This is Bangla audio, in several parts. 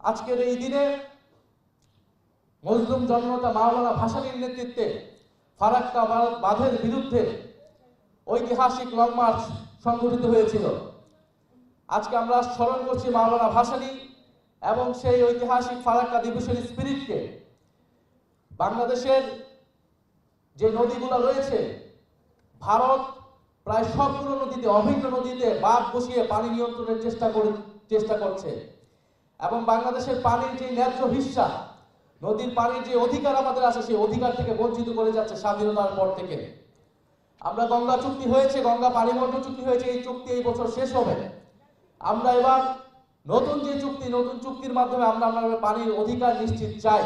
আজকের এই দিনে মজলুম জননেতা মাওলানা ভাসানীর নেতৃত্বে ফারাক্কা বাঁধের বিরুদ্ধে ঐতিহাসিক লং মার্চ সংগঠিত হয়েছিল। আজকে আমরা স্মরণ করছি মাওলানা ভাসানী এবং সেই ঐতিহাসিক ফারাক্কা দিবসের স্পিরিটকে। বাংলাদেশের যে নদীগুলো রয়েছে, ভারত প্রায় সবগুলো নদীতে, অভিন্ন নদীতে বাঁধ বসিয়ে পানি নিয়ন্ত্রণের চেষ্টা করছে এবং বাংলাদেশের পানির যে ন্যায্য হিস্সা, নদীর পানির যে অধিকার আমাদের আছে, সেই অধিকার থেকে বঞ্চিত করে যাচ্ছে স্বাধীনতার পর থেকে। আমরা গঙ্গা চুক্তি হয়েছে, গঙ্গা পানি বন্টন চুক্তি হয়েছে, এই চুক্তি এই বছর শেষ হবে। আমরা এবার নতুন চুক্তির মাধ্যমে আমরা আমাদের পানির অধিকার নিশ্চিত চাই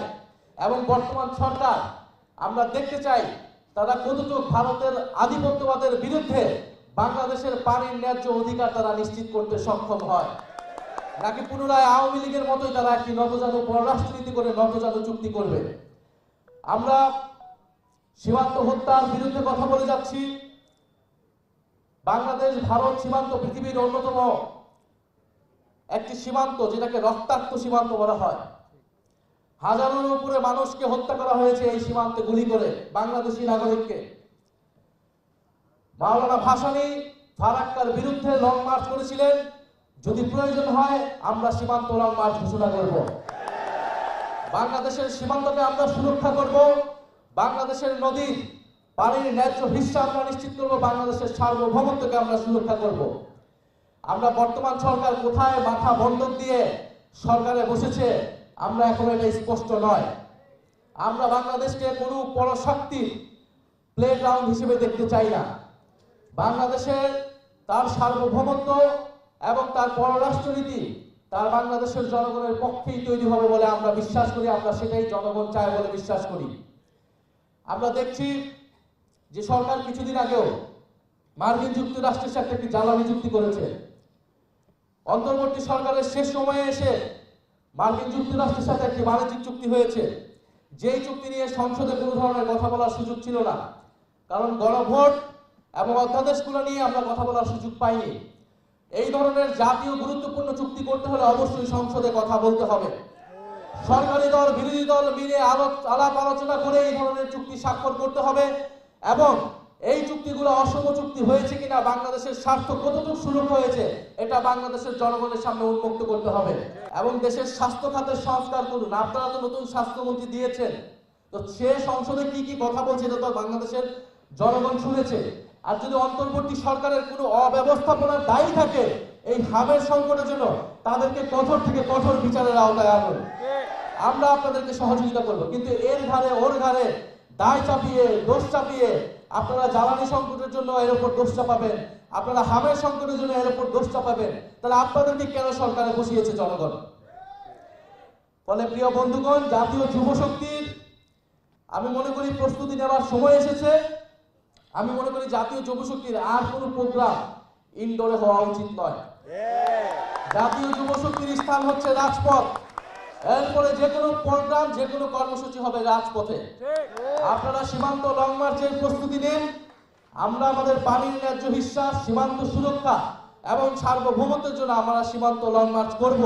এবং বর্তমান সরকার আমরা দেখতে চাই তারা কতটুকু ভারতের আধিপত্যবাদের বিরুদ্ধে বাংলাদেশের পানির ন্যায্য অধিকার তারা নিশ্চিত করতে সক্ষম হয়, নাকি পুনরায় আওয়ামী লীগের মতোই তারা একটি নতজানু পররাষ্ট্রনীতি করে নতজানু চুক্তি করবে। আমরা সীমান্ত হত্যার বিরুদ্ধে কথা বলে যাচ্ছি। বাংলাদেশ ভারত সীমান্ত পৃথিবীর অন্যতম একটি সীমান্ত, যেটাকে রক্তাক্ত সীমান্ত বলা হয়। হাজারের উপরে মানুষকে হত্যা করা হয়েছে এই সীমান্তে গুলি করে, বাংলাদেশি নাগরিককে। মাওলানা ভাসানী ফারাক্কার বিরুদ্ধে লং মার্চ করেছিলেন। যদি প্রয়োজন হয় আমরা সীমান্ত লং মার্চ ঘোষণা করব। বাংলাদেশের সীমান্তকে আমরা সুরক্ষা করব, বাংলাদেশের নদীর পানির ন্যায্য হিস্সা আমরা নিশ্চিত করব, বাংলাদেশের সার্বভৌমত্বকে আমরা সুরক্ষা করব। আমরা বর্তমান সরকার কোথায় মাথা বন্ধক দিয়ে সরকারে বসেছে আমরা এখন এটা স্পষ্ট নয়। আমরা বাংলাদেশকে কোনো পরশক্তির প্লেগ্রাউন্ড হিসেবে দেখতে চাই না। বাংলাদেশের তার সার্বভৌমত্ব এবং তার পররাষ্ট্রনীতি তার বাংলাদেশের জনগণের পক্ষেই তৈরি হবে বলে আমরা বিশ্বাস করি। আমরা সেটাই জনগণ চায় বলে বিশ্বাস করি। আমরা দেখছি যে সরকার কিছুদিন আগেও মার্কিন যুক্তরাষ্ট্রের সাথে একটি জ্বালানি চুক্তি করেছে। অন্তর্বর্তী সরকারের শেষ সময়ে এসে মার্কিন যুক্তরাষ্ট্রের সাথে একটি বাণিজ্যিক চুক্তি হয়েছে, যেই চুক্তি নিয়ে সংসদে কোনো ধরনের কথা বলার সুযোগ ছিল না, কারণ গণভোট এবং অধ্যাদেশগুলো নিয়ে আমরা কথা বলার সুযোগ পাইনি। এই ধরনের জাতীয় গুরুত্বপূর্ণ চুক্তি করতে হলে অবশ্যই সংসদে কথা বলতে হবে। সরকারি দল বিরোধী দল মিলে আলাপ আলোচনা করে এই ধরনের চুক্তি স্বাক্ষর করতে হবে এবং এই চুক্তিগুলো অসম চুক্তি হয়েছে কিনা, বাংলাদেশের স্বার্থ কতটুকু সুরক্ষা হয়েছে, এটা বাংলাদেশের জনগণের সামনে উন্মুক্ত করতে হবে এবং দেশের স্বাস্থ্য খাতের সংস্কার করুন। আপনারা তো নতুন স্বাস্থ্যমন্ত্রী দিয়েছেন, তো সে সংসদে কি কি কথা বলছে এটা তো বাংলাদেশের জনগণ শুনেছে। আর যদি অন্তর্বর্তী সরকারের কোনো অব্যবস্থাপনার দায়ী থাকে এই হাবের সংকটের জন্য, তাদেরকে কঠোর থেকে কঠোর বিচারের আওতায় আনুন। আমরা আপনাদেরকে সহযোগিতা করব, কিন্তু এর ঘাড়ে ওর ঘাড়ে দায় চাপিয়ে, দোষ চাপিয়ে আপনারা জ্বালানি সংকটের জন্য এর উপর দোষ চাপাবেন, আপনারা হামের সংকটের জন্য এর উপর দোষ চাপাবেন, তাহলে আপনাদেরকে কেন সরকারে বসিয়েছে জনগণ? ফলে প্রিয় বন্ধুগণ, জাতীয় যুব শক্তির আমি মনে করি প্রস্তুতি নেওয়ার সময় এসেছে। আমি মনে করি জাতীয় যুব শক্তির আর কোনো প্রোগ্রাম ইনডোরে হওয়া উচিত নয়। জাতীয় যুব শক্তির স্থান হচ্ছে রাজপথ। এরপরে যে কোনো প্রোগ্রাম, যে কোনো কর্মসূচি হবে রাজপথে। আপনারা সীমান্ত লং মার্চের প্রস্তুতি নিন। আমরা আমাদের পানির ন্যায্য হিস্সা, সীমান্ত সুরক্ষা এবং সার্বভৌমত্বের জন্য আমরা সীমান্ত লং মার্চ করব।